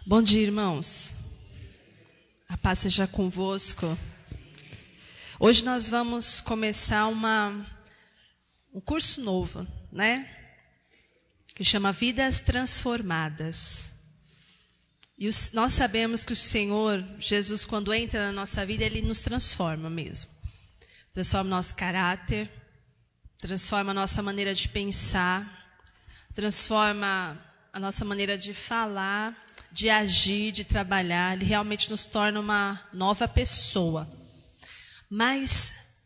Bom dia, irmãos. A paz seja convosco. Hoje nós vamos começar um curso novo, né? Que chama Vidas Transformadas. E nós sabemos que o Senhor, Jesus, quando entra na nossa vida, Ele nos transforma mesmo. Transforma o nosso caráter, transforma a nossa maneira de pensar, transforma a nossa maneira de falar, de agir, de trabalhar. Ele realmente nos torna uma nova pessoa. Mas,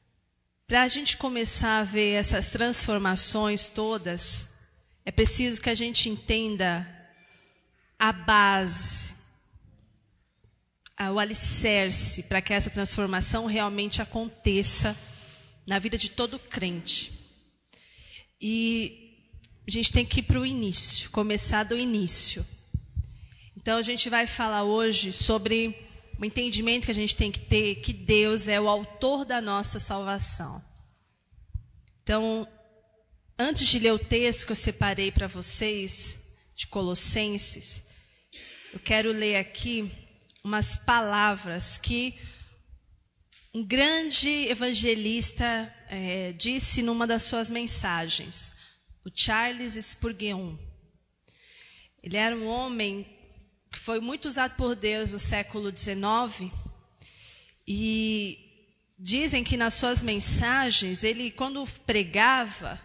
para a gente começar a ver essas transformações todas, é preciso que a gente entenda a base, o alicerce, para que essa transformação realmente aconteça na vida de todo crente. E a gente tem que ir para o início, começar do início. Então a gente vai falar hoje sobre o entendimento que a gente tem que ter, que Deus é o autor da nossa salvação. Então, antes de ler o texto que eu separei para vocês, de Colossenses, eu quero ler aqui umas palavras que um grande evangelista disse numa das suas mensagens, o Charles Spurgeon. Ele era um homem que foi muito usado por Deus no século XIX, e dizem que nas suas mensagens, ele, quando pregava,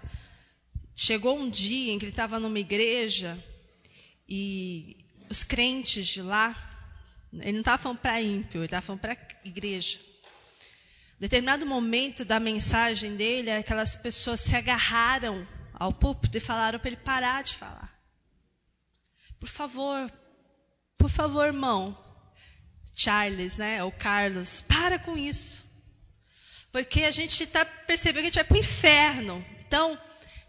chegou um dia em que ele estava numa igreja, e os crentes de lá, ele não estava falando para ímpio, ele estava falando para a igreja. Em determinado momento da mensagem dele, aquelas pessoas se agarraram ao púlpito e falaram para ele parar de falar. Por favor, irmão, Charles, né, ou Carlos, para com isso. Porque a gente está percebendo que a gente vai para o inferno. Então,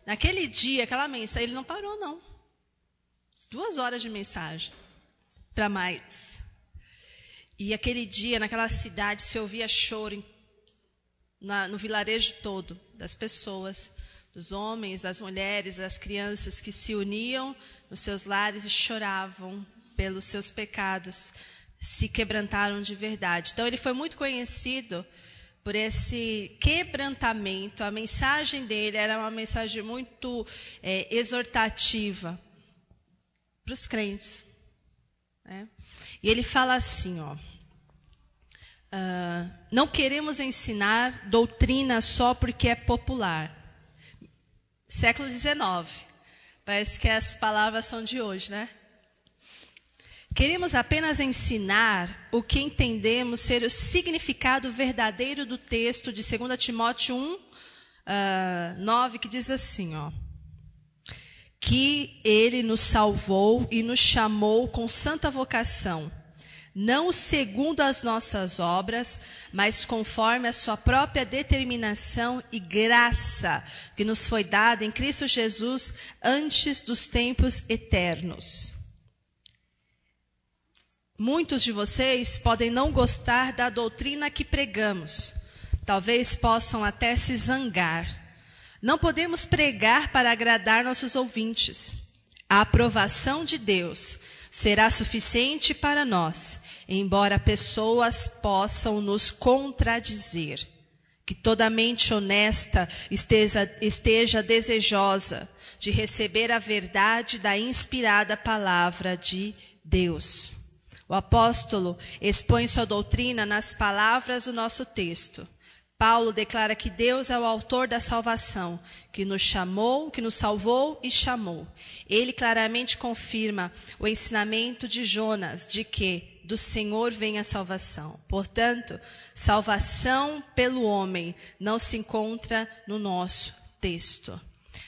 naquele dia, aquela mensagem, ele não parou, não. 2 horas de mensagem, para mais. E aquele dia, naquela cidade, se ouvia choro no vilarejo todo, das pessoas, dos homens, das mulheres, das crianças que se uniam nos seus lares e choravam pelos seus pecados, se quebrantaram de verdade. Então ele foi muito conhecido por esse quebrantamento. A mensagem dele era uma mensagem muito exortativa para os crentes, né? E ele fala assim, não queremos ensinar doutrina só porque é popular. Século XIX. Parece que as palavras são de hoje, né? Queremos apenas ensinar o que entendemos ser o significado verdadeiro do texto de 2 Timóteo 1:9, que diz assim, que Ele nos salvou e nos chamou com santa vocação, não segundo as nossas obras, mas conforme a sua própria determinação e graça, que nos foi dada em Cristo Jesus antes dos tempos eternos. Muitos de vocês podem não gostar da doutrina que pregamos. Talvez possam até se zangar. Não podemos pregar para agradar nossos ouvintes. A aprovação de Deus será suficiente para nós, embora pessoas possam nos contradizer. Que toda mente honesta esteja desejosa de receber a verdade da inspirada palavra de Deus. O apóstolo expõe sua doutrina nas palavras do nosso texto. Paulo declara que Deus é o autor da salvação, que nos salvou e chamou. Ele claramente confirma o ensinamento de Jonas, de que do Senhor vem a salvação. Portanto, salvação pelo homem não se encontra no nosso texto.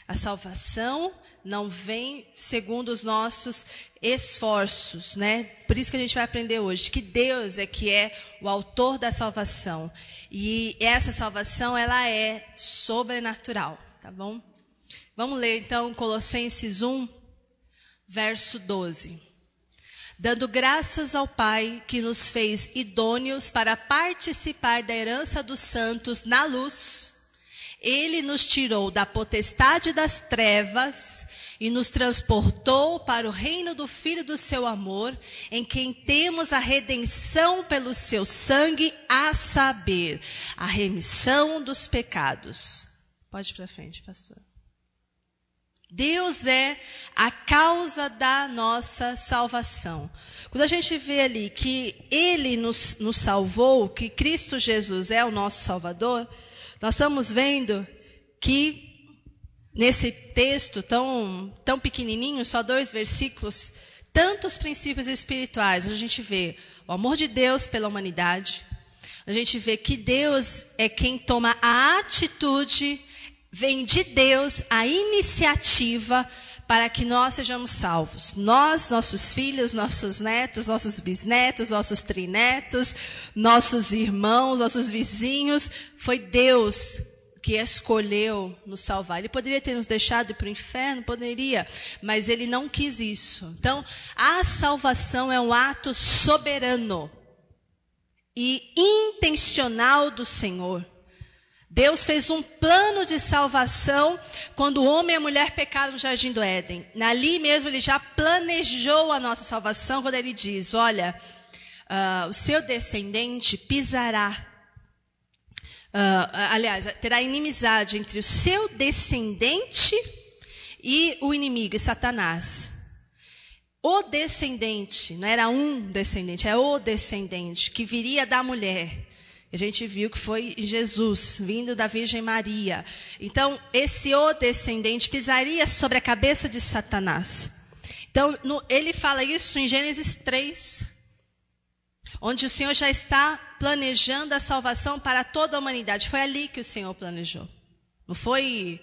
A salvação não vem segundo os nossos esforços, né? Por isso que a gente vai aprender hoje, que Deus que é o autor da salvação. E essa salvação, ela é sobrenatural, tá bom? Vamos ler então Colossenses 1, verso 12. Dando graças ao Pai que nos fez idôneos para participar da herança dos santos na luz, Ele nos tirou da potestade das trevas e nos transportou para o reino do Filho do seu amor, em quem temos a redenção pelo seu sangue, a saber, a remissão dos pecados. Pode ir para frente, pastor. Deus é a causa da nossa salvação. Quando a gente vê ali que Ele nos salvou, que Cristo Jesus é o nosso Salvador, nós estamos vendo que nesse texto tão pequenininho, só 2 versículos, tantos princípios espirituais. A gente vê o amor de Deus pela humanidade. A gente vê que Deus é quem toma a atitude, vem de Deus a iniciativa para que nós sejamos salvos. Nós, nossos filhos, nossos netos, nossos bisnetos, nossos trinetos, nossos irmãos, nossos vizinhos. Foi Deus que escolheu nos salvar. Ele poderia ter nos deixado para o inferno, poderia, mas Ele não quis isso. Então, a salvação é um ato soberano e intencional do Senhor. Deus fez um plano de salvação quando o homem e a mulher pecaram no Jardim do Éden. Ali mesmo Ele já planejou a nossa salvação quando Ele diz, olha, o seu descendente pisará. Terá inimizade entre o seu descendente e o inimigo, e Satanás. O descendente, não era um descendente, é o descendente que viria da mulher. A gente viu que foi Jesus, vindo da Virgem Maria. Então, esse o descendente pisaria sobre a cabeça de Satanás. Então, ele fala isso em Gênesis 3, onde o Senhor já está planejando a salvação para toda a humanidade. Foi ali que o Senhor planejou. Não foi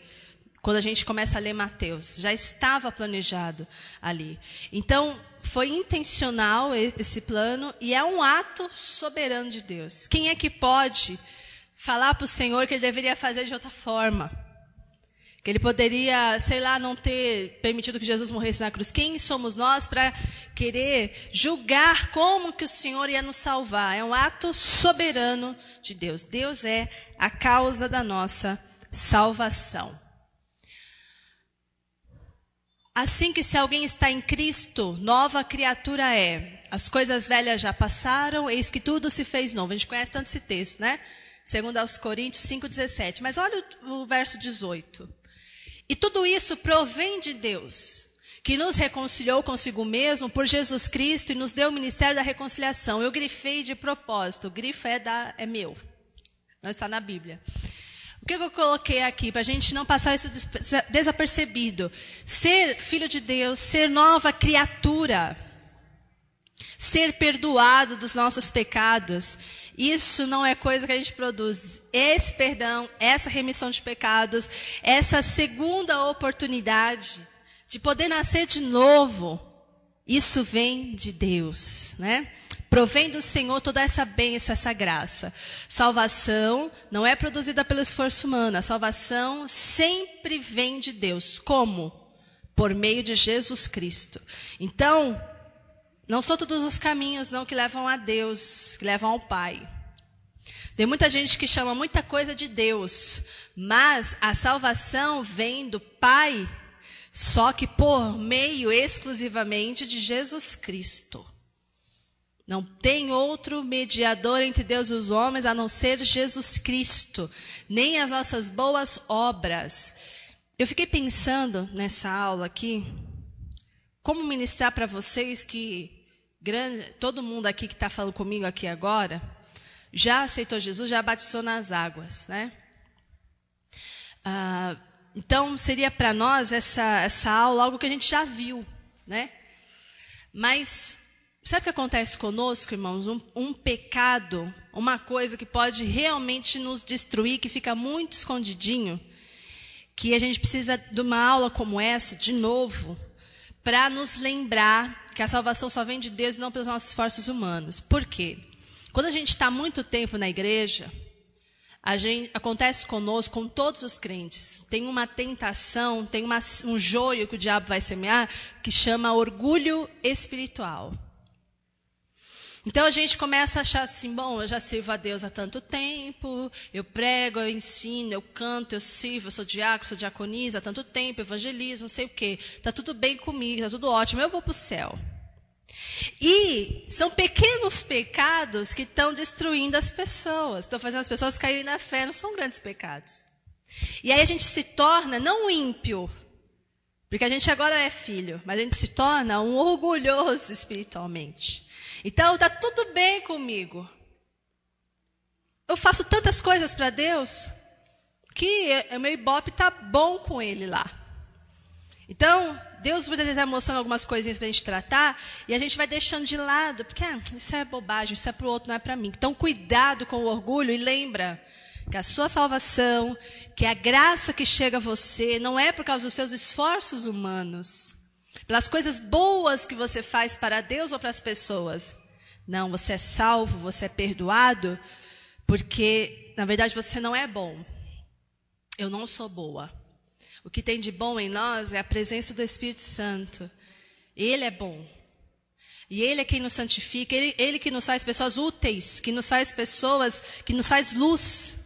quando a gente começa a ler Mateus. Já estava planejado ali. Então, foi intencional esse plano e é um ato soberano de Deus. Quem é que pode falar para o Senhor que Ele deveria fazer de outra forma? Que Ele poderia, não ter permitido que Jesus morresse na cruz. Quem somos nós para querer julgar como que o Senhor ia nos salvar? É um ato soberano de Deus. Deus é a causa da nossa salvação. Assim que se alguém está em Cristo, nova criatura é. As coisas velhas já passaram, eis que tudo se fez novo. A gente conhece tanto esse texto, né? 2 Coríntios 5,17. Mas olha o verso 18. E tudo isso provém de Deus, que nos reconciliou consigo mesmo por Jesus Cristo e nos deu o ministério da reconciliação. Eu grifei de propósito, o grifo é meu, não está na Bíblia. O que eu coloquei aqui, para a gente não passar isso desapercebido? Ser filho de Deus, ser nova criatura, ser perdoado dos nossos pecados, isso não é coisa que a gente produz. Esse perdão, essa remissão de pecados, essa segunda oportunidade de poder nascer de novo, isso vem de Deus, né? Provém do Senhor toda essa bênção, essa graça. Salvação não é produzida pelo esforço humano. A salvação sempre vem de Deus. Como? Por meio de Jesus Cristo. Então, não são todos os caminhos não que levam a Deus, que levam ao Pai. Tem muita gente que chama muita coisa de Deus, mas a salvação vem do Pai, só que por meio exclusivamente de Jesus Cristo. Não tem outro mediador entre Deus e os homens a não ser Jesus Cristo, nem as nossas boas obras. Eu fiquei pensando nessa aula aqui, como ministrar para vocês que todo mundo aqui que está falando comigo aqui agora, já aceitou Jesus, já batizou nas águas, né? Então, seria para nós essa aula algo que a gente já viu, né? Mas sabe o que acontece conosco, irmãos? Um pecado, uma coisa que pode realmente nos destruir, que fica muito escondidinho, que a gente precisa de uma aula como essa, de novo, para nos lembrar que a salvação só vem de Deus e não pelos nossos esforços humanos. Por quê? Quando a gente está muito tempo na igreja, acontece conosco, com todos os crentes, tem uma tentação, tem um joio que o diabo vai semear, que chama orgulho espiritual. Então a gente começa a achar assim, bom, eu já sirvo a Deus há tanto tempo, eu prego, eu ensino, eu canto, eu sirvo, eu sou diácono, sou diaconisa há tanto tempo, evangelizo, não sei o quê. Está tudo bem comigo, está tudo ótimo, eu vou para o céu. E são pequenos pecados que estão destruindo as pessoas, estão fazendo as pessoas caírem na fé, não são grandes pecados. E aí a gente se torna, não um ímpio, porque a gente agora é filho, mas a gente se torna um orgulhoso espiritualmente. Então, está tudo bem comigo. Eu faço tantas coisas para Deus que o meu ibope está bom com Ele lá. Então, Deus muitas vezes vai mostrando algumas coisinhas para a gente tratar e a gente vai deixando de lado, porque isso é bobagem, isso é para o outro, não é para mim. Então, cuidado com o orgulho e lembra que a sua salvação, que a graça que chega a você não é por causa dos seus esforços humanos, pelas coisas boas que você faz para Deus ou para as pessoas. Não, você é salvo, você é perdoado, porque, na verdade, você não é bom. Eu não sou boa. O que tem de bom em nós é a presença do Espírito Santo. Ele é bom. E Ele é quem nos santifica, Ele que nos faz pessoas úteis, que nos faz pessoas, que nos faz luz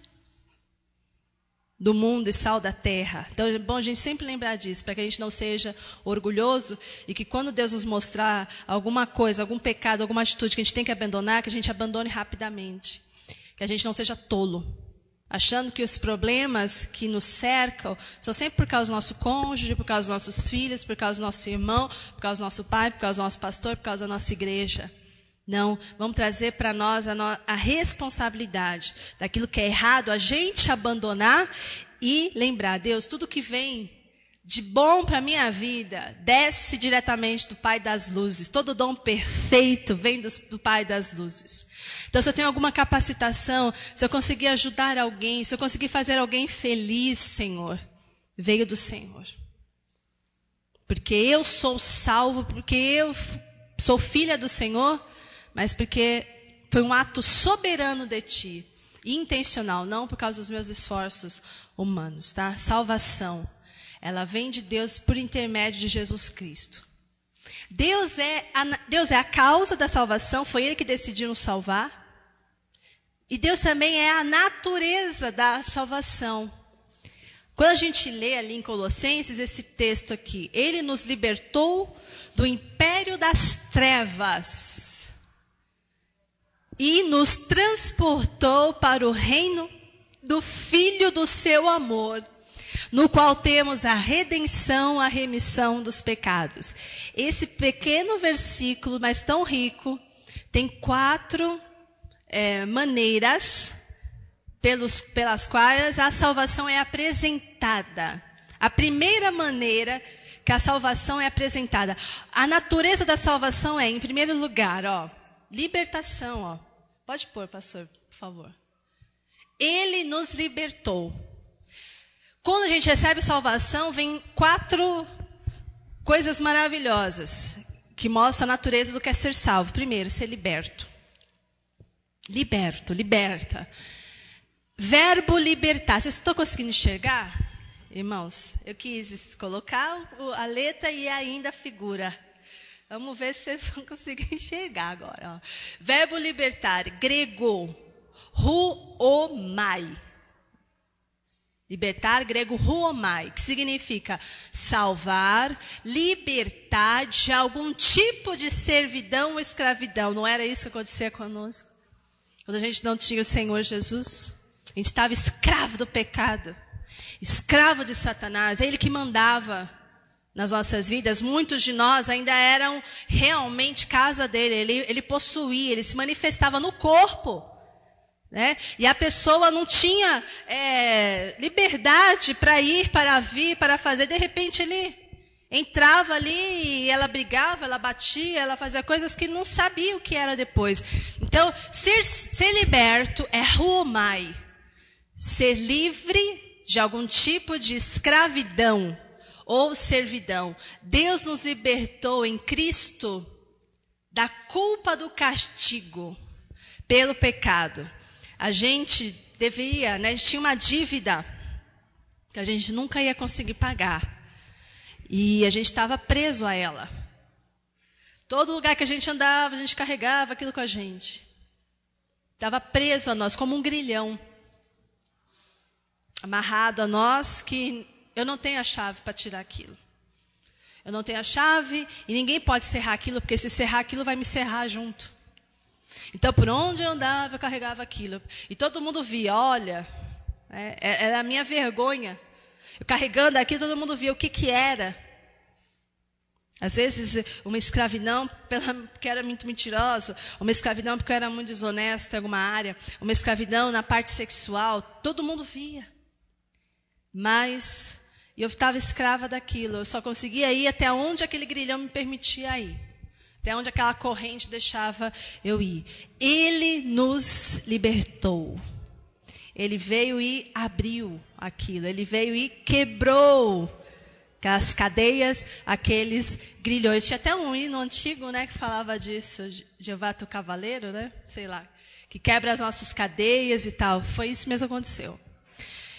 do mundo e sal da terra. Então é bom a gente sempre lembrar disso, para que a gente não seja orgulhoso e que quando Deus nos mostrar alguma coisa, algum pecado, alguma atitude que a gente tem que abandonar, que a gente abandone rapidamente. Que a gente não seja tolo, achando que os problemas que nos cercam são sempre por causa do nosso cônjuge, por causa dos nossos filhos, por causa do nosso irmão, por causa do nosso pai, por causa do nosso pastor, por causa da nossa igreja. Não, vamos trazer para nós a responsabilidade daquilo que é errado, a gente abandonar e lembrar, Deus, tudo que vem de bom para a minha vida, desce diretamente do Pai das Luzes. Todo dom perfeito vem do Pai das Luzes. Então, se eu tenho alguma capacitação, se eu conseguir ajudar alguém, se eu conseguir fazer alguém feliz, Senhor, veio do Senhor. Porque eu sou salvo, porque eu sou filha do Senhor, mas porque foi um ato soberano de Ti, intencional, não por causa dos meus esforços humanos, tá? Salvação, ela vem de Deus por intermédio de Jesus Cristo. Deus é a causa da salvação, foi Ele que decidiu nos salvar. E Deus também é a natureza da salvação. Quando a gente lê ali em Colossenses esse texto aqui, Ele nos libertou do império das trevas e nos transportou para o reino do Filho do seu amor, no qual temos a redenção, a remissão dos pecados. Esse pequeno versículo, mas tão rico, tem 4 maneiras pelas quais a salvação é apresentada. A primeira maneira que a salvação é apresentada. A natureza da salvação é, em primeiro lugar, libertação. Pode pôr, pastor, por favor. Ele nos libertou. Quando a gente recebe salvação, vem 4 coisas maravilhosas que mostram a natureza do que é ser salvo. Primeiro, ser liberto. Liberta. Verbo libertar. Vocês estão conseguindo enxergar? Irmãos, eu quis colocar a letra e ainda a figura. Vamos ver se vocês vão conseguir enxergar agora. Verbo libertar, grego, huomai. Libertar, grego, huomai, que significa salvar, libertar de algum tipo de servidão ou escravidão. Não era isso que acontecia conosco? Quando a gente não tinha o Senhor Jesus, a gente estava escravo do pecado, escravo de Satanás, é Ele que mandava nas nossas vidas. Muitos de nós ainda eram realmente casa dele, ele possuía, ele se manifestava no corpo. Né? E a pessoa não tinha liberdade para ir, para vir, para fazer. De repente ele entrava ali e ela brigava, ela batia, ela fazia coisas que não sabia o que era depois. Então, ser liberto é huomai, ser livre de algum tipo de escravidão ou servidão. Deus nos libertou em Cristo da culpa do castigo pelo pecado. A gente deveria, a gente tinha uma dívida que a gente nunca ia conseguir pagar. E a gente estava preso a ela. Todo lugar que a gente andava, a gente carregava aquilo com a gente. Estava preso a nós, como um grilhão. Amarrado a nós, que eu não tenho a chave para tirar aquilo. Eu não tenho a chave e ninguém pode serrar aquilo, porque se serrar aquilo vai me serrar junto. Então, por onde eu andava, eu carregava aquilo. E todo mundo via, olha, era a minha vergonha. Eu carregando aquilo, todo mundo via o que era. Às vezes, uma escravidão porque era muito mentiroso, uma escravidão porque eu era muito desonesta em alguma área, uma escravidão na parte sexual, todo mundo via. Mas eu estava escrava daquilo, eu só conseguia ir até onde aquele grilhão me permitia ir. Até onde aquela corrente deixava eu ir. Ele nos libertou. Ele veio e abriu aquilo. Ele veio e quebrou aquelas cadeias, aqueles grilhões. Tinha até um hino antigo, né, que falava disso. Jeová teu cavaleiro, né? Sei lá. Que quebra as nossas cadeias e tal. Foi isso mesmo que aconteceu.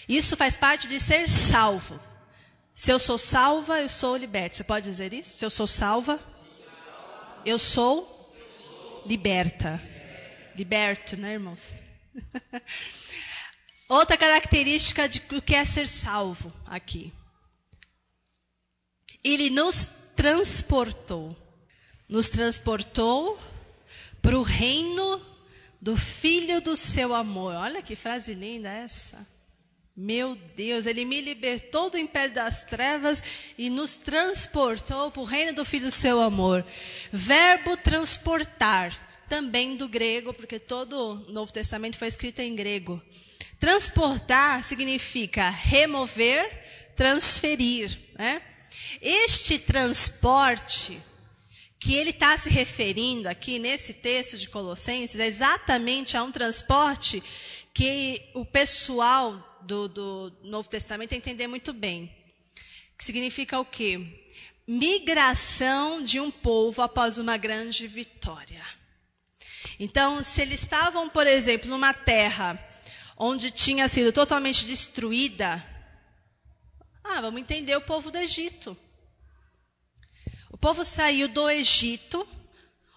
Isso faz parte de ser salvo. Se eu sou salva, eu sou liberta. Você pode dizer isso? Se eu sou salva, eu sou liberta. Liberto, né, irmãos? Outra característica do que é ser salvo aqui. Ele nos transportou. Nos transportou para o reino do Filho do seu amor. Olha que frase linda essa. Meu Deus, ele me libertou do império das trevas e nos transportou para o reino do Filho do seu amor. Verbo transportar, também do grego, porque todo o Novo Testamento foi escrito em grego. Transportar significa remover, transferir, né? Este transporte que ele está se referindo aqui nesse texto de Colossenses é exatamente a um transporte que o pessoal do Novo Testamento entender muito bem. Que significa o quê? Migração de um povo após uma grande vitória. Então, se eles estavam, por exemplo, numa terra onde tinha sido totalmente destruída, vamos entender o povo do Egito. O povo saiu do Egito,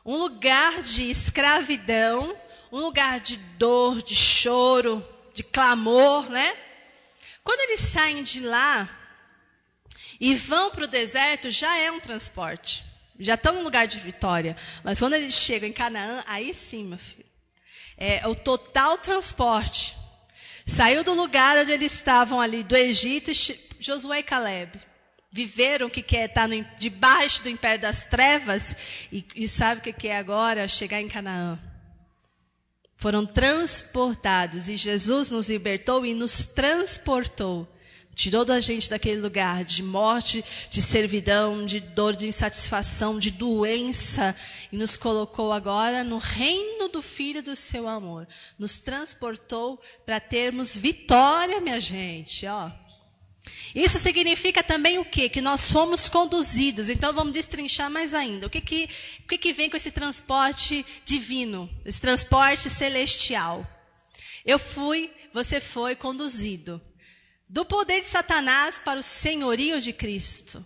um lugar de escravidão, um lugar de dor, de choro, de clamor, né? Quando eles saem de lá e vão para o deserto, já é um transporte. Já estão num lugar de vitória. Mas quando eles chegam em Canaã, aí sim, meu filho. É o total transporte. Saiu do lugar onde eles estavam ali, do Egito, Josué e Caleb. Viveram o que é estar debaixo do império das trevas e sabe o que é agora chegar em Canaã. Foram transportados e Jesus nos libertou e nos transportou. Tirou da gente daquele lugar de morte, de servidão, de dor, de insatisfação, de doença. E nos colocou agora no reino do Filho do seu amor. Nos transportou para termos vitória, minha gente. Ó. Isso significa também o quê? Que nós fomos conduzidos. Então vamos destrinchar mais ainda. O que vem com esse transporte divino? Esse transporte celestial. Eu fui, você foi conduzido. Do poder de Satanás para o senhorio de Cristo.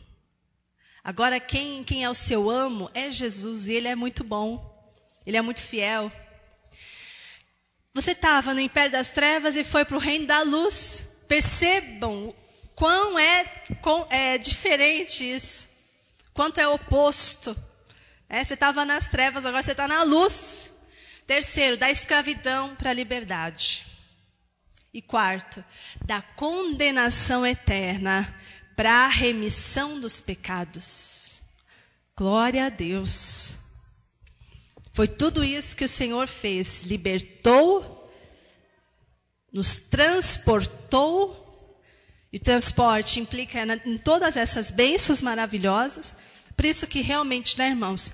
Agora quem é o seu amo é Jesus e ele é muito bom. Ele é muito fiel. Você estava no império das trevas e foi para o reino da luz. Percebam quão é diferente isso. Quanto é oposto. Você estava nas trevas, agora você está na luz. Terceiro, da escravidão para a liberdade. E quarto, da condenação eterna para a remissão dos pecados. Glória a Deus. Foi tudo isso que o Senhor fez. Libertou, nos transportou. E transporte implica em todas essas bênçãos maravilhosas. Por isso que realmente, né, irmãos,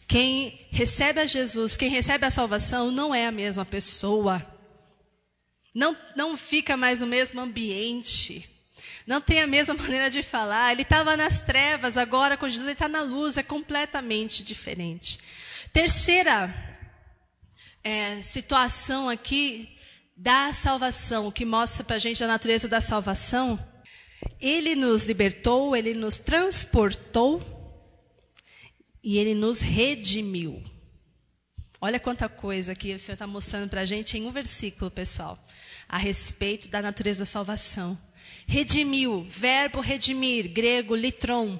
quem recebe a Jesus, quem recebe a salvação, não é a mesma pessoa. Não fica mais no mesmo ambiente. Não tem a mesma maneira de falar. Ele estava nas trevas, agora com Jesus ele está na luz. É completamente diferente. Terceira situação aqui da salvação, que mostra para a gente a natureza da salvação. Ele nos libertou, ele nos transportou. e Ele nos redimiu. Olha quanta coisa que o Senhor está mostrando para a gente em um versículo, pessoal, a respeito da natureza da salvação. Redimiu, verbo redimir, grego litron,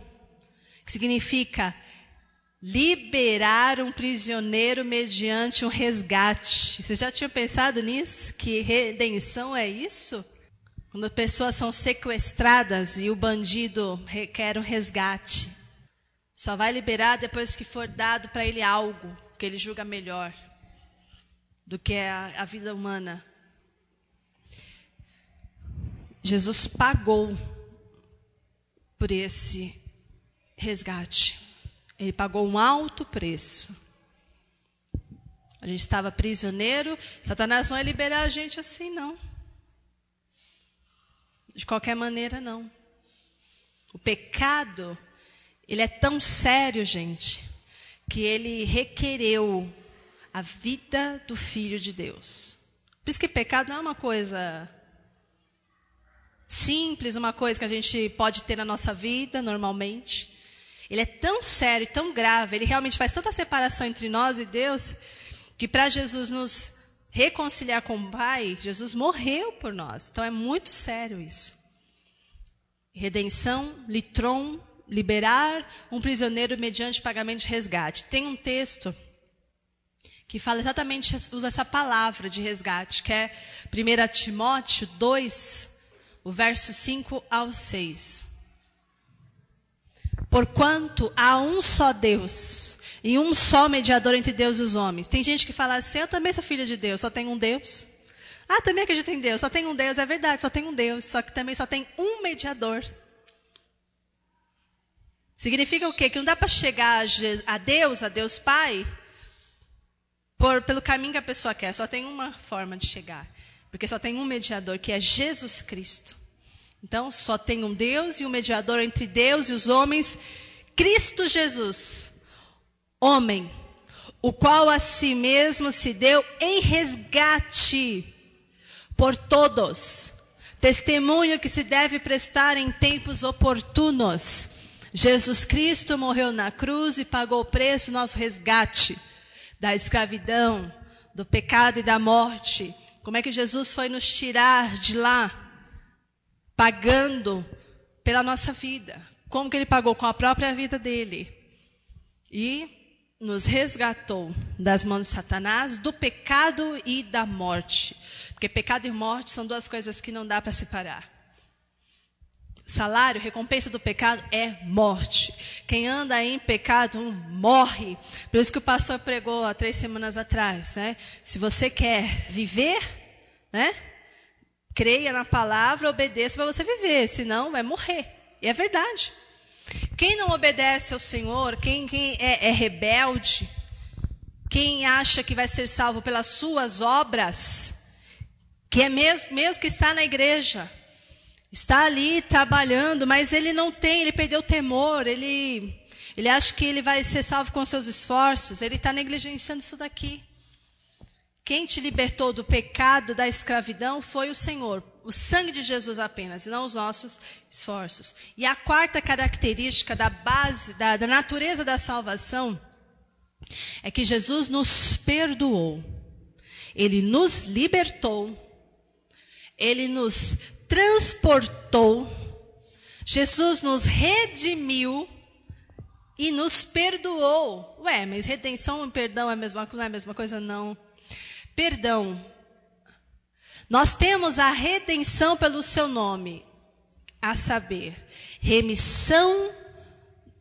que significa liberar um prisioneiro mediante um resgate. Vocês já tinham pensado nisso? Que redenção é isso? Quando pessoas são sequestradas e o bandido requer um resgate. Só vai liberar depois que for dado para ele algo que ele julga melhor do que a vida humana. Jesus pagou por esse resgate. Ele pagou um alto preço. A gente estava prisioneiro. Satanás não ia liberar a gente assim, não. De qualquer maneira, não. O pecado, ele é tão sério, gente, que ele requereu a vida do Filho de Deus. Por isso que pecado não é uma coisa simples, uma coisa que a gente pode ter na nossa vida normalmente. Ele é tão sério, tão grave, ele realmente faz tanta separação entre nós e Deus, que para Jesus nos reconciliar com o Pai, Jesus morreu por nós. Então é muito sério isso. Redenção, litron, liberar um prisioneiro mediante pagamento de resgate. Tem um texto que fala exatamente, usa essa palavra de resgate, que é 1 Timóteo 2, o verso 5 ao 6. Porquanto há um só Deus e um só mediador entre Deus e os homens. Tem gente que fala assim, eu também sou filha de Deus, só tem um Deus. Ah, também acredito em Deus, só tem um Deus, é verdade, só tem um Deus, só que também só tem um mediador. Significa o quê? Que não dá para chegar a Deus Pai, pelo caminho que a pessoa quer. Só tem uma forma de chegar. Porque só tem um mediador, que é Jesus Cristo. Então, só tem um Deus e um mediador entre Deus e os homens, Cristo Jesus, homem, o qual a si mesmo se deu em resgate por todos. Testemunho que se deve prestar em tempos oportunos. Jesus Cristo morreu na cruz e pagou o preço do nosso resgate da escravidão, do pecado e da morte. Como é que Jesus foi nos tirar de lá? Pagando pela nossa vida. Como que ele pagou? Com a própria vida dele. E nos resgatou das mãos de Satanás, do pecado e da morte. Porque pecado e morte são duas coisas que não dá para separar. Salário, recompensa do pecado é morte. Quem anda em pecado morre. Por isso que o pastor pregou há 3 semanas atrás, né? Se você quer viver, né? Creia na palavra, obedeça para você viver, senão vai morrer. E é verdade. Quem não obedece ao Senhor, quem é rebelde, quem acha que vai ser salvo pelas suas obras, que é mesmo que está na igreja, está ali trabalhando, mas ele não tem, ele perdeu o temor, ele acha que ele vai ser salvo com seus esforços, ele está negligenciando isso daqui. Quem te libertou do pecado, da escravidão, foi o Senhor. O sangue de Jesus apenas, e não os nossos esforços. E a quarta característica da base, da natureza da salvação, é que Jesus nos perdoou. Ele nos libertou. Ele nos transportou. Jesus nos redimiu e nos perdoou. Ué, mas redenção e perdão não é a mesma coisa? Não. Perdão. Nós temos a redenção pelo seu nome, a saber, remissão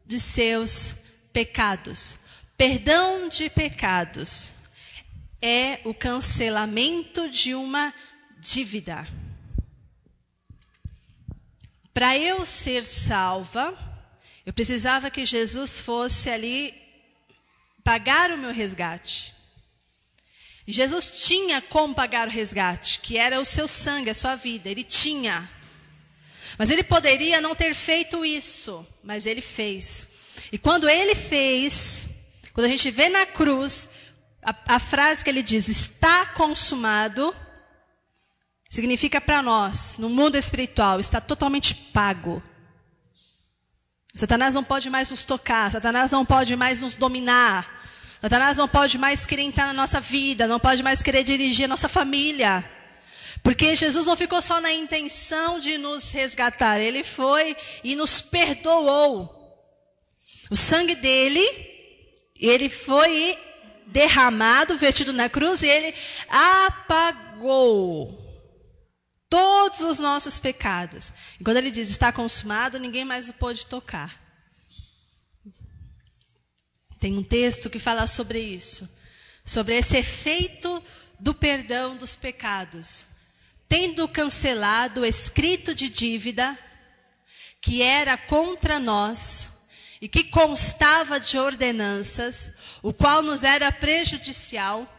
de seus pecados. Perdão de pecados é o cancelamento de uma dívida. Para eu ser salva, eu precisava que Jesus fosse ali pagar o meu resgate. E Jesus tinha como pagar o resgate, que era o seu sangue, a sua vida. Ele tinha. Mas ele poderia não ter feito isso, mas ele fez. E quando ele fez, quando a gente vê na cruz, a frase que ele diz, está consumado, significa para nós, no mundo espiritual, está totalmente pago. Satanás não pode mais nos tocar, Satanás não pode mais nos dominar, Satanás não pode mais querer entrar na nossa vida, não pode mais querer dirigir a nossa família. Porque Jesus não ficou só na intenção de nos resgatar, Ele foi e nos perdoou. O sangue dele, Ele foi derramado, vertido na cruz, e Ele apagou todos os nossos pecados. E quando Ele diz, está consumado, ninguém mais o pôde tocar. Tem um texto que fala sobre isso, sobre esse efeito do perdão dos pecados. Tendo cancelado o escrito de dívida que era contra nós e que constava de ordenanças, o qual nos era prejudicial,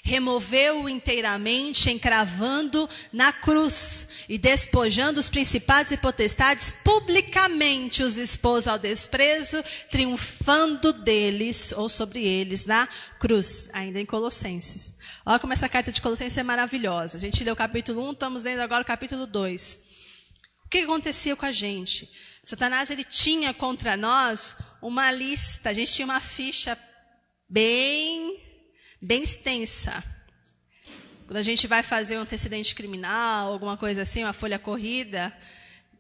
removeu-o inteiramente, encravando na cruz e despojando os principados e potestades, publicamente os expôs ao desprezo, triunfando deles ou sobre eles na cruz, ainda em Colossenses. Olha como essa carta de Colossenses é maravilhosa. A gente leu o capítulo 1, estamos lendo agora o capítulo 2. O que acontecia com a gente? Satanás, ele tinha contra nós uma lista, a gente tinha uma ficha bem extensa. Quando a gente vai fazer um antecedente criminal, alguma coisa assim, uma folha corrida,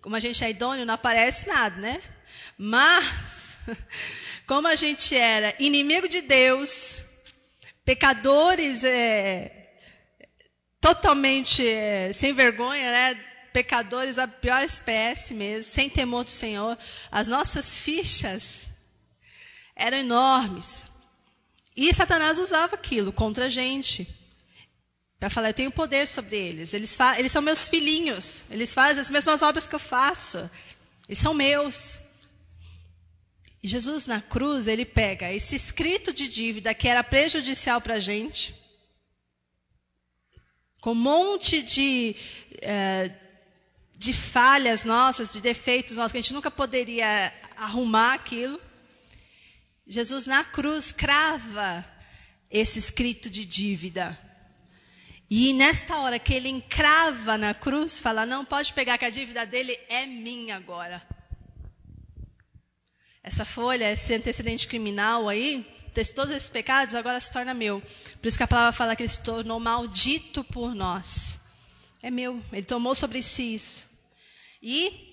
como a gente é idôneo, não aparece nada, né? Mas, como a gente era inimigo de Deus, pecadores totalmente sem vergonha, né? Pecadores a pior espécie mesmo, sem temor do Senhor, as nossas fichas eram enormes. E Satanás usava aquilo contra a gente, para falar, eu tenho poder sobre eles, eles são meus filhinhos, eles fazem as mesmas obras que eu faço, eles são meus. E Jesus na cruz, ele pega esse escrito de dívida que era prejudicial para a gente, com um monte de falhas nossas, de defeitos nossos, que a gente nunca poderia arrumar aquilo. Jesus na cruz crava esse escrito de dívida. E nesta hora que ele encrava na cruz, fala, não pode pegar que a dívida dele é minha agora. Essa folha, esse antecedente criminal aí, todos esses pecados agora se torna meu. Por isso que a palavra fala que ele se tornou maldito por nós. É meu, ele tomou sobre si isso. E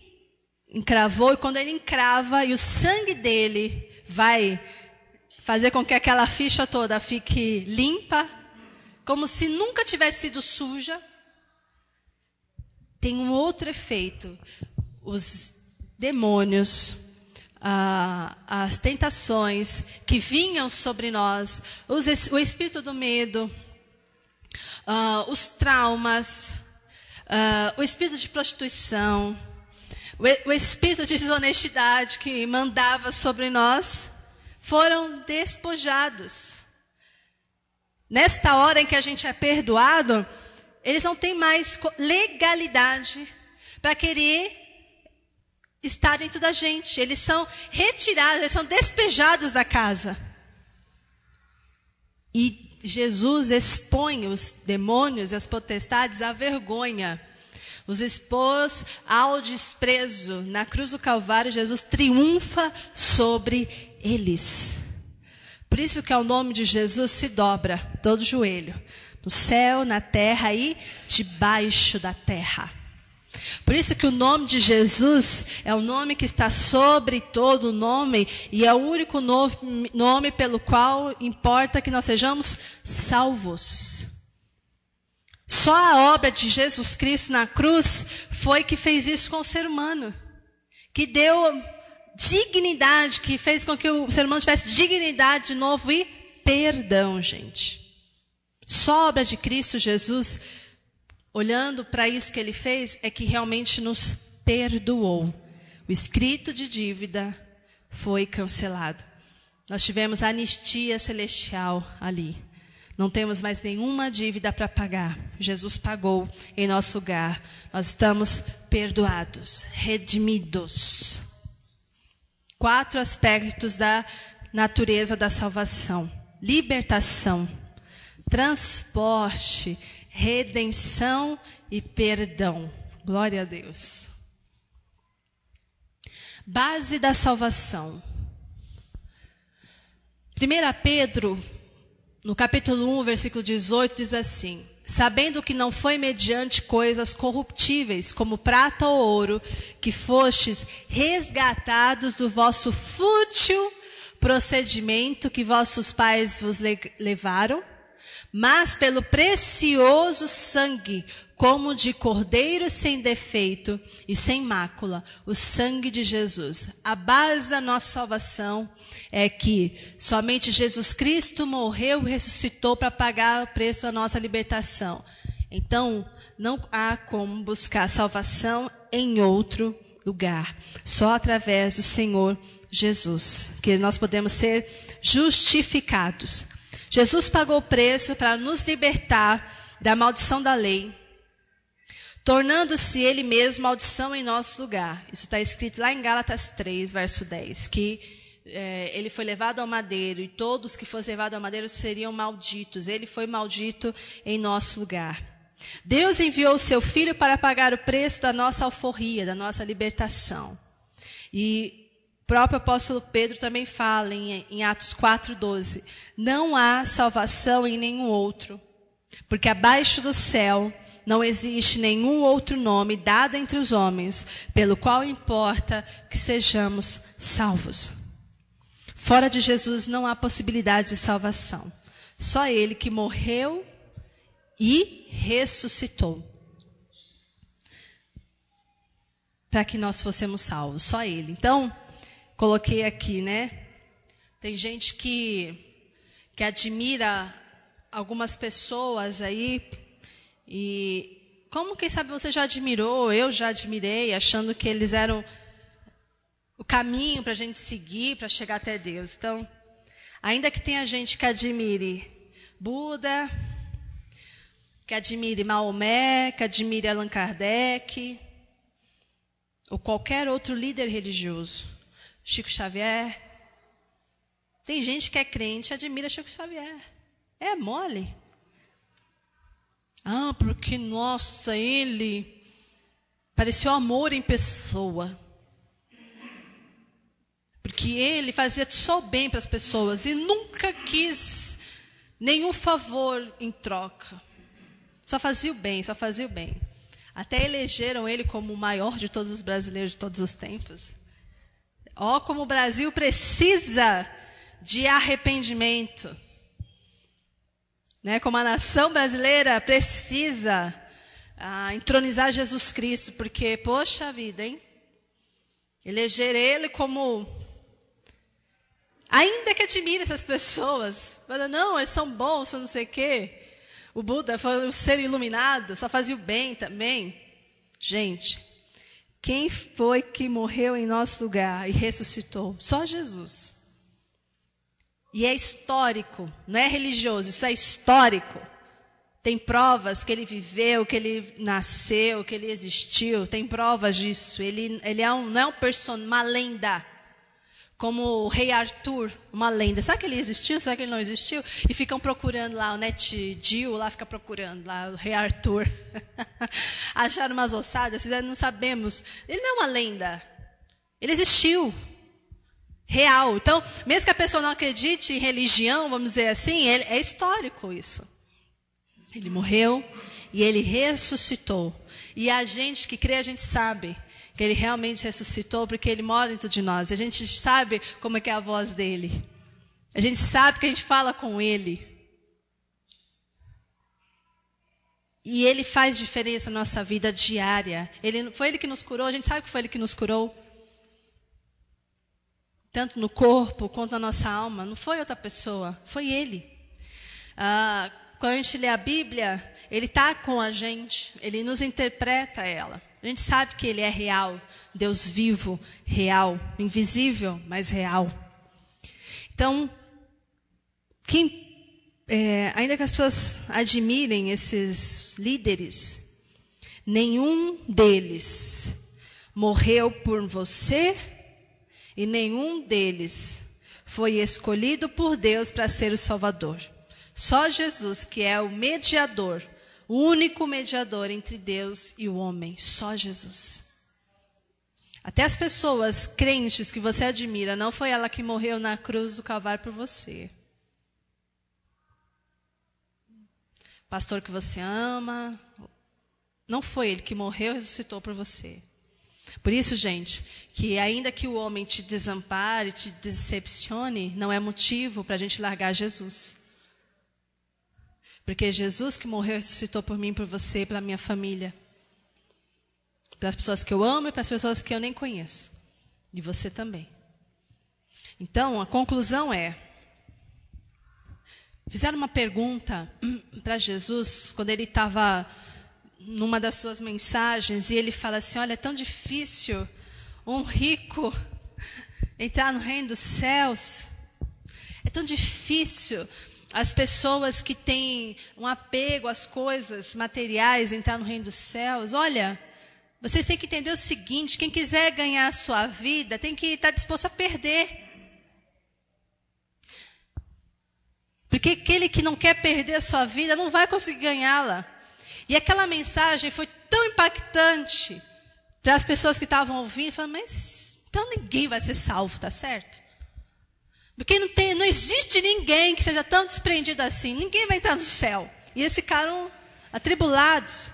encravou, e quando ele encrava, e o sangue dele vai fazer com que aquela ficha toda fique limpa, como se nunca tivesse sido suja, tem um outro efeito. Os demônios, as tentações que vinham sobre nós, o espírito do medo, os traumas, o espírito de prostituição, o espírito de desonestidade que mandava sobre nós, foram despojados. Nesta hora em que a gente é perdoado, eles não têm mais legalidade para querer estar dentro da gente. Eles são retirados, eles são despejados da casa. E Jesus expõe os demônios e as potestades à vergonha. Os expôs ao desprezo. Na cruz do Calvário, Jesus triunfa sobre eles. Por isso que ao nome de Jesus se dobra todo joelho, no céu, na terra e debaixo da terra. Por isso que o nome de Jesus é o nome que está sobre todo nome e é o único nome pelo qual importa que nós sejamos salvos. Só a obra de Jesus Cristo na cruz foi que fez isso com o ser humano, que deu dignidade, que fez com que o ser humano tivesse dignidade de novo e perdão, gente. Só a obra de Cristo Jesus, olhando para isso que ele fez, é que realmente nos perdoou. O escrito de dívida foi cancelado. Nós tivemos anistia celestial ali. Não temos mais nenhuma dívida para pagar. Jesus pagou em nosso lugar. Nós estamos perdoados, redimidos. 4 aspectos da natureza da salvação: libertação, transporte, redenção e perdão. Glória a Deus. Base da salvação. 1 Pedro, no capítulo 1, versículo 18, diz assim: sabendo que não foi mediante coisas corruptíveis, como prata ou ouro, que fostes resgatados do vosso fútil procedimento que vossos pais vos levaram, mas pelo precioso sangue, como de cordeiro sem defeito e sem mácula, o sangue de Jesus. A base da nossa salvação é que somente Jesus Cristo morreu e ressuscitou para pagar o preço da nossa libertação. Então, não há como buscar salvação em outro lugar, só através do Senhor Jesus, que nós podemos ser justificados. Jesus pagou o preço para nos libertar da maldição da lei, tornando-se Ele mesmo maldição em nosso lugar. Isso está escrito lá em Gálatas 3, verso 10, que Ele foi levado ao madeiro e todos que fossem levados ao madeiro seriam malditos. Ele foi maldito em nosso lugar. Deus enviou o seu Filho para pagar o preço da nossa alforria, da nossa libertação. E o próprio apóstolo Pedro também fala em Atos 4:12, não há salvação em nenhum outro, porque abaixo do céu não existe nenhum outro nome dado entre os homens, pelo qual importa que sejamos salvos. Fora de Jesus não há possibilidade de salvação. Só Ele que morreu e ressuscitou para que nós fossemos salvos. Só Ele. Então, coloquei aqui, né? Tem gente que admira algumas pessoas aí. E como, quem sabe, você já admirou, eu já admirei, achando que eles eram o caminho para a gente seguir, para chegar até Deus. Então, ainda que tenha gente que admire Buda, que admire Maomé, que admire Allan Kardec, ou qualquer outro líder religioso, Chico Xavier, tem gente que é crente e admira Chico Xavier. É mole. Ah, porque, nossa, ele pareceu amor em pessoa. Porque ele fazia só o bem para as pessoas e nunca quis nenhum favor em troca. Só fazia o bem, só fazia o bem. Até elegeram ele como o maior de todos os brasileiros de todos os tempos. Ó, como o Brasil precisa de arrependimento. Né? Como a nação brasileira precisa entronizar Jesus Cristo, porque, poxa vida, hein? Eleger Ele como... Ainda que admire essas pessoas, fala, não, eles são bons, são não sei o quê. O Buda foi um ser iluminado, só fazia o bem também. Gente, quem foi que morreu em nosso lugar e ressuscitou? Só Jesus. E é histórico, não é religioso, isso é histórico. Tem provas que ele viveu, que ele nasceu, que ele existiu. Tem provas disso. Ele não é uma lenda. Como o rei Arthur, uma lenda. Será que ele existiu? Será que ele não existiu? E ficam procurando lá, o NetGeo lá fica procurando lá, o rei Arthur. Acharam umas ossadas, não sabemos. Ele não é uma lenda. Ele existiu. Real. Então, mesmo que a pessoa não acredite em religião, vamos dizer assim, é histórico isso. Ele morreu e ele ressuscitou. E a gente que crê, a gente sabe que ele realmente ressuscitou, porque ele mora dentro de nós. A gente sabe como é que é a voz dele. A gente sabe que a gente fala com ele. E ele faz diferença na nossa vida diária. Foi ele que nos curou, a gente sabe que foi ele que nos curou. Tanto no corpo quanto na nossa alma. Não foi outra pessoa, foi ele. Quando a gente lê a Bíblia, ele está com a gente, ele nos interpreta ela. A gente sabe que ele é real, Deus vivo, real, invisível, mas real. Então, ainda que as pessoas admirem esses líderes, nenhum deles morreu por você e nenhum deles foi escolhido por Deus para ser o Salvador. Só Jesus, que é o mediador, o único mediador entre Deus e o homem. Só Jesus. Até as pessoas crentes que você admira, não foi ela que morreu na cruz do Calvário por você. Pastor que você ama, não foi ele que morreu e ressuscitou por você. Por isso, gente, que ainda que o homem te desampare, te decepcione, não é motivo para a gente largar Jesus. Porque Jesus que morreu e ressuscitou por mim, por você, pela minha família. Pelas pessoas que eu amo e pelas pessoas que eu nem conheço. E você também. Então, a conclusão é, fizeram uma pergunta para Jesus, quando ele estava numa das suas mensagens, e ele fala assim, olha, é tão difícil um rico entrar no reino dos céus. É tão difícil as pessoas que têm um apego às coisas materiais entrar no reino dos céus. Olha, vocês têm que entender o seguinte, quem quiser ganhar a sua vida tem que estar disposto a perder. Porque aquele que não quer perder a sua vida não vai conseguir ganhá-la. E aquela mensagem foi tão impactante para as pessoas que estavam ouvindo. Falaram, mas então ninguém vai ser salvo, tá certo? Porque não existe ninguém que seja tão desprendido assim. Ninguém vai entrar no céu. E eles ficaram atribulados.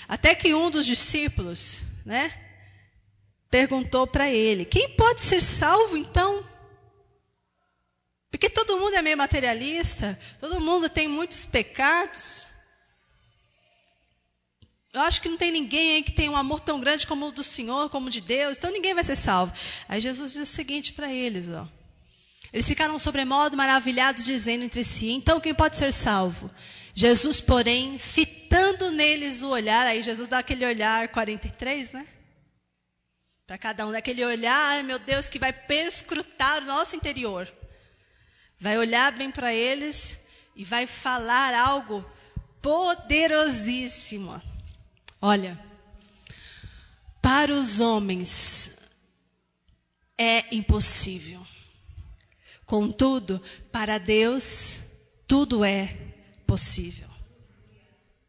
Até que um dos discípulos, né, perguntou para ele, quem pode ser salvo então? Porque todo mundo é meio materialista, todo mundo tem muitos pecados. Eu acho que não tem ninguém aí que tem um amor tão grande como o do Senhor, como o de Deus, então ninguém vai ser salvo. Aí Jesus diz o seguinte para eles, ó. Eles ficaram sobremodo maravilhados, dizendo entre si, então quem pode ser salvo? Jesus, porém, fitando neles o olhar, aí Jesus dá aquele olhar 43, né? Para cada um, daquele olhar, ai meu Deus, que vai perscrutar o nosso interior. Vai olhar bem para eles e vai falar algo poderosíssimo. Olha, para os homens é impossível. Contudo, para Deus, tudo é possível.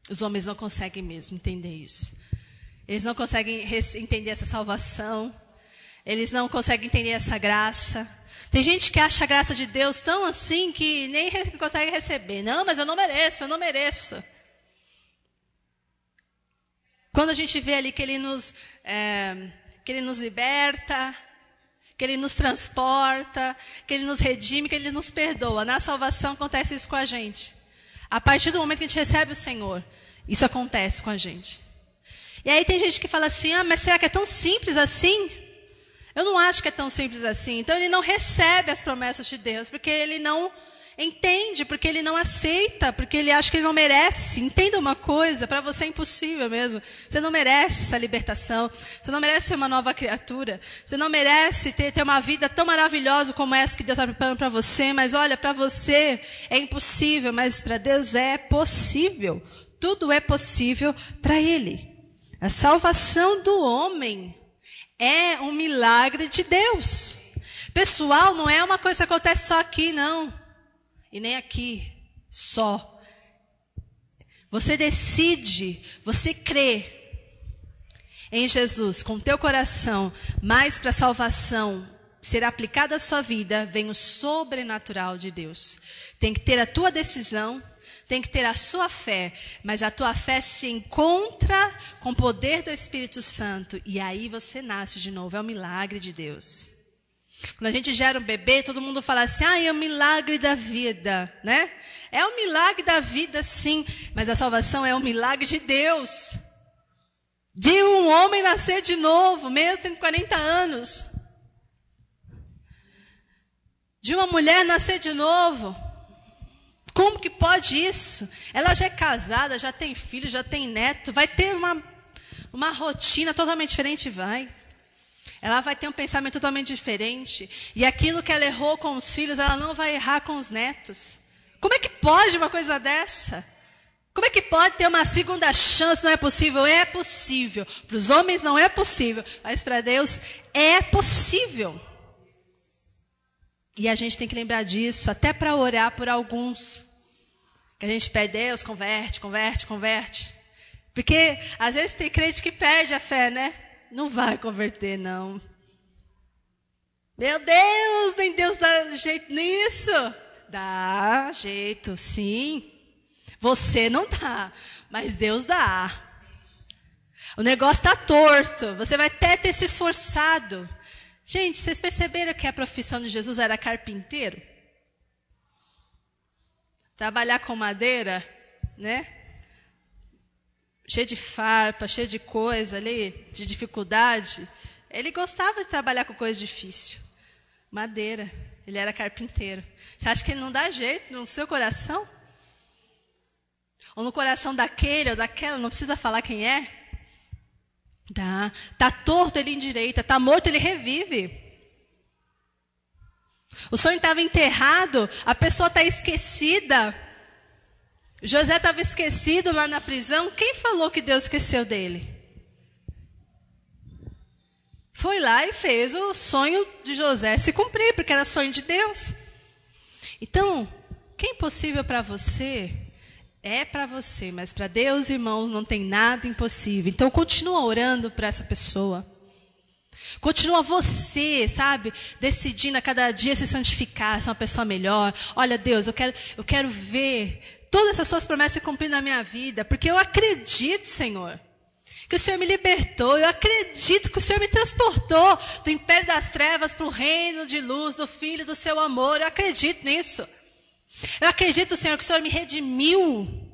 Os homens não conseguem mesmo entender isso. Eles não conseguem entender essa salvação. Eles não conseguem entender essa graça. Tem gente que acha a graça de Deus tão assim que nem consegue receber. Não, mas eu não mereço, eu não mereço. Quando a gente vê ali que Ele nos liberta, que Ele nos transporta, que Ele nos redime, que Ele nos perdoa. Na salvação acontece isso com a gente. A partir do momento que a gente recebe o Senhor, isso acontece com a gente. E aí tem gente que fala assim, mas será que é tão simples assim? Eu não acho que é tão simples assim. Então ele não recebe as promessas de Deus, porque ele não entende, porque ele não aceita, porque ele acha que ele não merece. Entenda uma coisa, para você é impossível mesmo. Você não merece essa libertação, você não merece ser uma nova criatura, você não merece ter uma vida tão maravilhosa como essa que Deus está preparando para você, mas olha, para você é impossível, mas para Deus é possível. Tudo é possível para Ele. A salvação do homem é um milagre de Deus. Pessoal, não é uma coisa que acontece só aqui, não. E nem aqui, só. Você decide, você crê em Jesus com o teu coração, mas para a salvação ser aplicada à sua vida, vem o sobrenatural de Deus. Tem que ter a tua decisão, tem que ter a sua fé, mas a tua fé se encontra com o poder do Espírito Santo, e aí você nasce de novo, é um milagre de Deus. Quando a gente gera um bebê, todo mundo fala assim, é um milagre da vida, né? É um milagre da vida, sim, mas a salvação é um milagre de Deus. De um homem nascer de novo, mesmo tendo 40 anos. De uma mulher nascer de novo. Como que pode isso? Ela já é casada, já tem filho, já tem neto, vai ter uma rotina totalmente diferente, vai. Ela vai ter um pensamento totalmente diferente. E aquilo que ela errou com os filhos, ela não vai errar com os netos. Como é que pode uma coisa dessa? Como é que pode ter uma segunda chance? Não é possível? É possível. Para os homens não é possível, mas para Deus é possível. E a gente tem que lembrar disso, até para orar por alguns. Que a gente pede, Deus, converte, converte, converte. Porque às vezes tem crente que perde a fé, né? Não vai converter, não. Meu Deus, nem Deus dá jeito nisso. Dá jeito, sim. Você não dá, mas Deus dá. O negócio está torto. Você vai até ter se esforçado. Gente, vocês perceberam que a profissão de Jesus era carpinteiro? Trabalhar com madeira, né? Cheio de farpa, cheio de coisa ali, de dificuldade. Ele gostava de trabalhar com coisa difícil. Madeira. Ele era carpinteiro. Você acha que ele não dá jeito no seu coração? Ou no coração daquele ou daquela, não precisa falar quem é? Dá. Tá torto, ele endireita. Tá morto, ele revive. O sonho estava enterrado, a pessoa está esquecida. José estava esquecido lá na prisão. Quem falou que Deus esqueceu dele? Foi lá e fez o sonho de José se cumprir, porque era sonho de Deus. Então, o que é impossível para você, é para você, mas para Deus, irmãos, não tem nada impossível. Então, continua orando para essa pessoa. Continua você, sabe, decidindo a cada dia se santificar, ser uma pessoa melhor. Olha, Deus, eu quero ver todas essas suas promessas se cumprir na minha vida, porque eu acredito, Senhor, que o Senhor me libertou. Eu acredito que o Senhor me transportou do império das trevas para o reino de luz, do Filho do seu amor. Eu acredito nisso. Eu acredito, Senhor, que o Senhor me redimiu.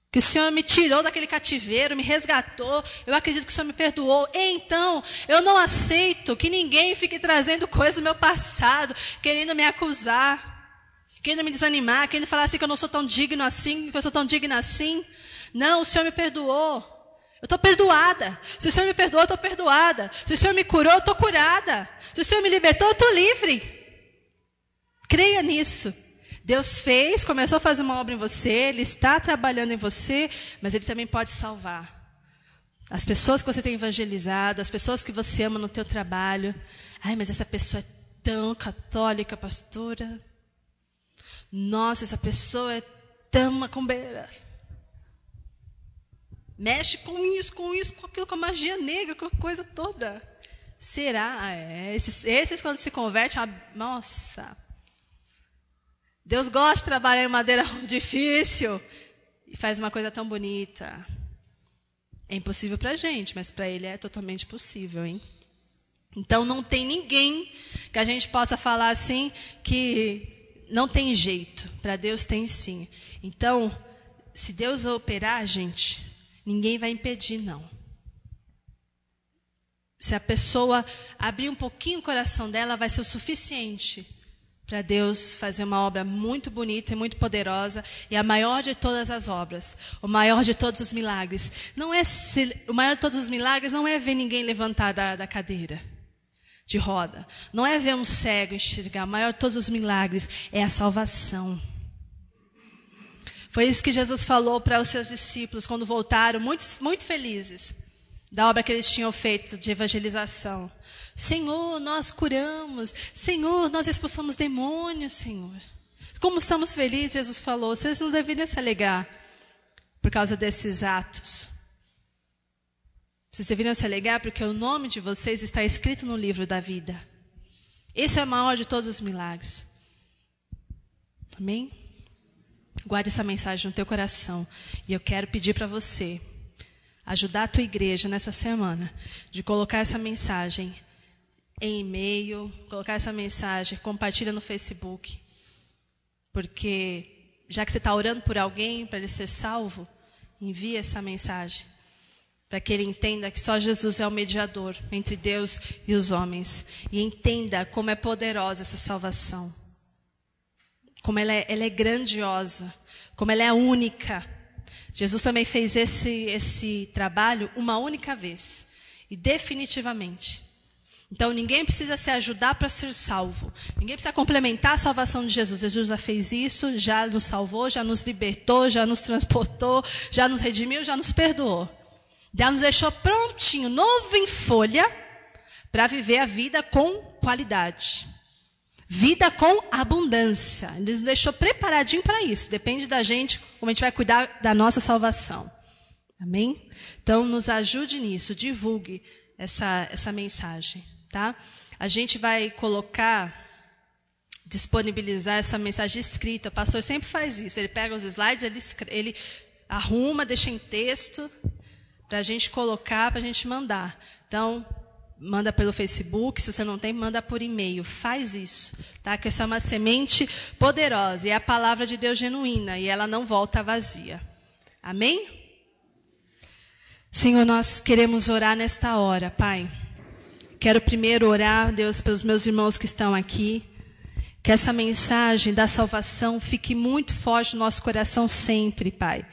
Que o Senhor me tirou daquele cativeiro, me resgatou. Eu acredito que o Senhor me perdoou. Então, eu não aceito que ninguém fique trazendo coisas do meu passado, querendo me acusar, querendo me desanimar, querendo falar assim que eu não sou tão digno assim, que eu sou tão digna assim. Não, o Senhor me perdoou. Eu estou perdoada. Se o Senhor me perdoou, eu estou perdoada. Se o Senhor me curou, eu estou curada. Se o Senhor me libertou, eu estou livre. Creia nisso. Deus fez, começou a fazer uma obra em você, Ele está trabalhando em você, mas Ele também pode salvar. As pessoas que você tem evangelizado, as pessoas que você ama no teu trabalho. Ai, mas essa pessoa é tão católica, pastora. Nossa, essa pessoa é tão macumbeira. Mexe com isso, com aquilo, com a magia negra, com a coisa toda. Será? Esses quando se convertem, nossa. Deus gosta de trabalhar em madeira difícil e faz uma coisa tão bonita. É impossível para a gente, mas para Ele é totalmente possível, hein? Então não tem ninguém que a gente possa falar assim que não tem jeito. Para Deus tem sim. Então, se Deus operar, gente, ninguém vai impedir, não. Se a pessoa abrir um pouquinho o coração dela, vai ser o suficiente para Deus fazer uma obra muito bonita e muito poderosa, e a maior de todas as obras, o maior de todos os milagres. O maior de todos os milagres não é ver ninguém levantar da cadeira de roda, não é ver um cego enxergar. O maior de todos os milagres é a salvação. Foi isso que Jesus falou para os seus discípulos quando voltaram, muito felizes da obra que eles tinham feito de evangelização. Senhor, nós curamos. Senhor, nós expulsamos demônios, Senhor. Como estamos felizes, Jesus falou. Vocês não deveriam se alegrar por causa desses atos. Vocês deveriam se alegrar porque o nome de vocês está escrito no livro da vida. Esse é o maior de todos os milagres. Amém? Guarde essa mensagem no teu coração. E eu quero pedir para você ajudar a tua igreja nessa semana de colocar essa mensagem em e-mail, colocar essa mensagem, compartilha no Facebook. Porque já que você está orando por alguém para ele ser salvo, envie essa mensagem para que ele entenda que só Jesus é o mediador entre Deus e os homens. E entenda como é poderosa essa salvação. Como ela é grandiosa, como ela é única. Jesus também fez esse trabalho uma única vez e definitivamente. Então ninguém precisa se ajudar para ser salvo. Ninguém precisa complementar a salvação de Jesus. Jesus já fez isso, já nos salvou, já nos libertou, já nos transportou, já nos redimiu, já nos perdoou. Já nos deixou prontinho, novo em folha, para viver a vida com qualidade. Vida com abundância. Ele nos deixou preparadinho para isso. Depende da gente como a gente vai cuidar da nossa salvação. Amém? Então, nos ajude nisso, divulgue essa mensagem, tá? A gente vai disponibilizar essa mensagem escrita. O pastor sempre faz isso. Ele pega os slides, ele arruma, deixa em texto, para a gente colocar, para a gente mandar. Então, manda pelo Facebook, se você não tem, manda por e-mail. Faz isso, tá? Que essa é uma semente poderosa, e é a palavra de Deus genuína, e ela não volta vazia. Amém? Senhor, nós queremos orar nesta hora, Pai. Quero primeiro orar, Deus, pelos meus irmãos que estão aqui. Que essa mensagem da salvação fique muito forte no nosso coração sempre, Pai.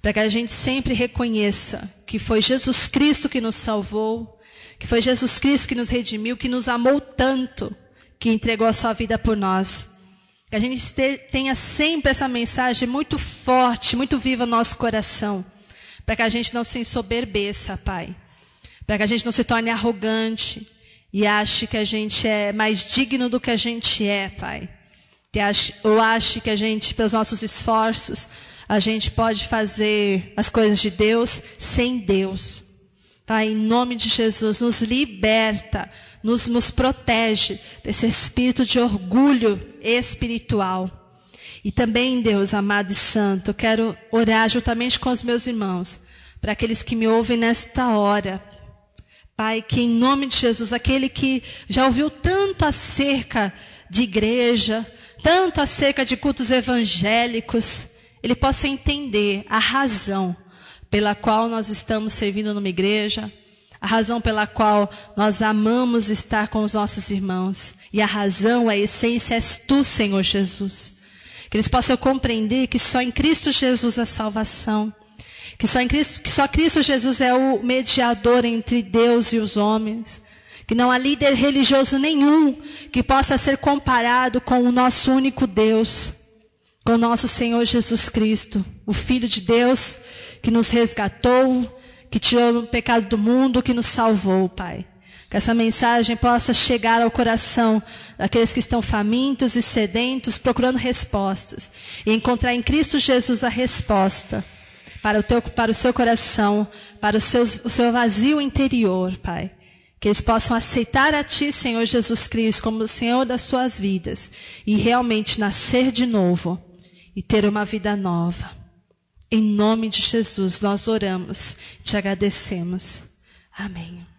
Para que a gente sempre reconheça que foi Jesus Cristo que nos salvou, que foi Jesus Cristo que nos redimiu, que nos amou tanto, que entregou a sua vida por nós. Que a gente tenha sempre essa mensagem muito forte, muito viva no nosso coração. Para que a gente não se ensoberbeça, Pai. Para que a gente não se torne arrogante e ache que a gente é mais digno do que a gente é, Pai. Ou ache que a gente, pelos nossos esforços, a gente pode fazer as coisas de Deus sem Deus. Pai, em nome de Jesus, nos liberta, nos protege desse espírito de orgulho espiritual. E também, Deus amado e santo, eu quero orar juntamente com os meus irmãos, para aqueles que me ouvem nesta hora. Pai, que em nome de Jesus, aquele que já ouviu tanto acerca de igreja, tanto acerca de cultos evangélicos, ele possa entender a razão pela qual nós estamos servindo numa igreja, a razão pela qual nós amamos estar com os nossos irmãos, e a razão, a essência és tu, Senhor Jesus. Que eles possam compreender que só em Cristo Jesus há salvação, que só Cristo Jesus é o mediador entre Deus e os homens, que não há líder religioso nenhum que possa ser comparado com o nosso único Deus, com o nosso Senhor Jesus Cristo, o Filho de Deus, que nos resgatou, que tirou o pecado do mundo, que nos salvou, Pai. Que essa mensagem possa chegar ao coração daqueles que estão famintos e sedentos, procurando respostas, e encontrar em Cristo Jesus a resposta para o seu coração, para o seu vazio interior, Pai. Que eles possam aceitar a Ti, Senhor Jesus Cristo, como o Senhor das suas vidas, e realmente nascer de novo, e ter uma vida nova. Em nome de Jesus, nós oramos e te agradecemos. Amém.